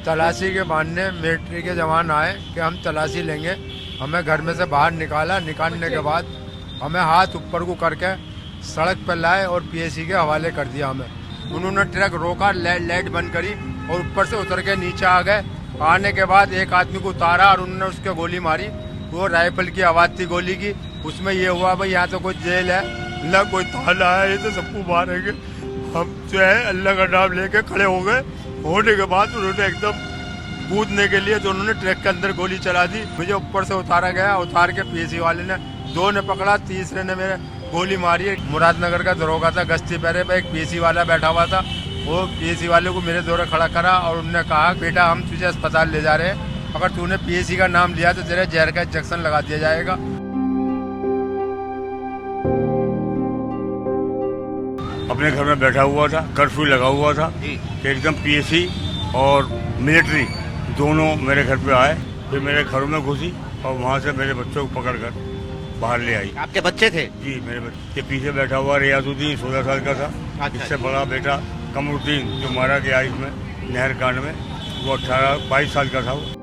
तलाशी के बहाने मिलिट्री के जवान आए कि हम तलाशी लेंगे। हमें घर में से बाहर निकाला। निकालने के बाद हमें हाथ ऊपर को करके सड़क पर लाए और पीएसी के हवाले कर दिया हमें। उन्होंने ट्रक रोका, लाइट बंद करी और ऊपर से उतर के नीचे आ गए। आने के बाद एक आदमी को उतारा और उन्होंने उसके गोली मारी। वो राइफल की आवाज थी गोली की। उसमें ये हुआ भाई यहाँ तो कोई जेल है, अल्लाह कोई ताला है, ये तो सबको मारेंगे। हम जो है अल्लाह का नाम लेके खड़े हो गए। होने के बाद उन्होंने एकदम कूदने के लिए तो उन्होंने ट्रक के अंदर गोली चला दी। मुझे ऊपर से उतारा गया। उतार के पीएसी वाले ने 2 ने पकड़ा, तीसरे ने मेरे गोली मारी। मुरादनगर का दरोगा था, गश्ती पहरे पे एक पीएसी वाला बैठा हुआ था। वो पीएसी वाले को मेरे दौरे खड़ा करा और उन्होंने कहा बेटा हम तुझे अस्पताल ले जा रहे हैं, अगर तूने पीएसी का नाम लिया तो तेरे जहर का इंजेक्शन लगा दिया जाएगा। अपने घर में बैठा हुआ था, कर्फ्यू लगा हुआ था कि एकदम पीएसी और मिलिट्री दोनों मेरे घर पे आए। फिर मेरे घरों में घुसी और वहाँ से मेरे बच्चों को पकड़कर बाहर ले आई। आपके बच्चे थे? जी, मेरे बच्चे के पीछे बैठा हुआ रियाजुद्दीन 16 साल का था। अच्छा। इससे बड़ा बेटा कमरुद्दीन जो मारा गया इसमें नहर कांड में, वो 22 साल का था। वो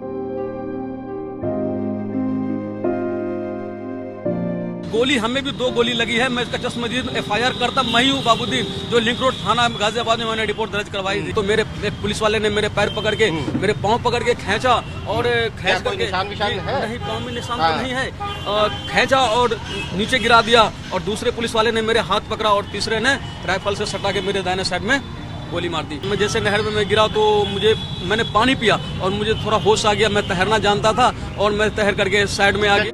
गोली हमें भी 2 गोली लगी है। मैं इसका चश्मदीद FIR करता मैं ही हूँ बाबूद्दीन, जो लिंक रोड थाना गाजियाबाद में मैंने रिपोर्ट दर्ज करवाई थी। तो मेरे एक पुलिस वाले ने मेरे पैर पकड़ के मेरे पाँव पकड़ के खींचा और खींच करके नहीं, पाँव में निशान तो नहीं है, खींचा और नीचे गिरा दिया। और दूसरे पुलिस वाले ने मेरे हाथ पकड़ा और तीसरे ने राइफल से सटा के मेरे दाहिने साइड में गोली मार दी। मैं जैसे नहर में मैं गिरा तो मैंने पानी पिया और मुझे थोड़ा होश आ गया। मैं तैरना जानता था और मैं तैर करके साइड में आ गया।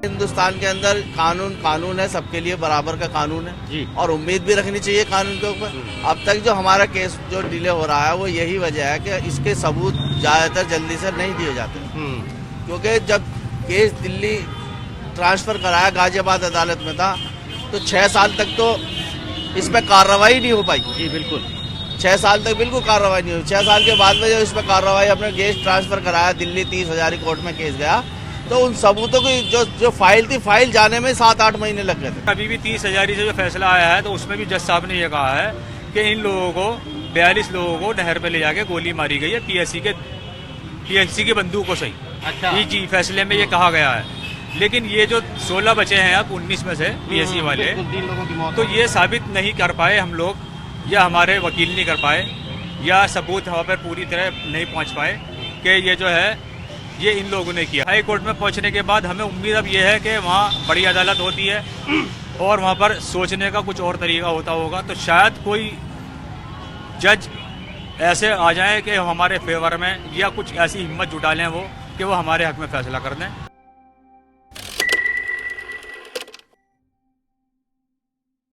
हिंदुस्तान के अंदर कानून है, सबके लिए बराबर का कानून है जी। और उम्मीद भी रखनी चाहिए कानून के ऊपर। अब तक जो हमारा केस जो डिले हो रहा है वो यही वजह है कि इसके सबूत ज्यादातर जल्दी से नहीं दिए जाते। क्योंकि जब केस दिल्ली ट्रांसफर कराया, गाजियाबाद अदालत में था, तो 6 साल तक तो इस पर कार्रवाई नहीं हो पाई। जी बिल्कुल, 6 साल तक बिल्कुल कार्रवाई नहीं हुई। 6 साल के बाद में जब इस पर कार्रवाई, अपने केस ट्रांसफर कराया दिल्ली, 30 हजारी कोर्ट में केस गया, तो उन सबूतों की जो फाइल जाने में 7-8 महीने लग गए थे। अभी भी 30 हजारी से जो फैसला आया है तो उसमें भी जज साहब ने ये कहा है कि इन लोगों को 42 लोगों को नहर पे ले जाके गोली मारी गई है पीएससी के बंदूकों से। अच्छा। जी, फैसले में ये कहा गया है। लेकिन ये जो 16 बचे हैं अब 19 में से पीएससी वाले, 3 लोगों की मौत, तो ये साबित नहीं कर पाए हम लोग, या हमारे वकील नहीं कर पाए, या सबूत वहाँ पर पूरी तरह नहीं पहुँच पाए कि ये जो है ये इन लोगों ने किया। हाई कोर्ट में पहुंचने के बाद हमें उम्मीद अब ये है कि वहाँ बड़ी अदालत होती है और वहाँ पर सोचने का कुछ और तरीका होता होगा, तो शायद कोई जज ऐसे आ जाए कि हमारे फेवर में, या कुछ ऐसी हिम्मत जुटा लें वो कि वो हमारे हक में फैसला कर दें।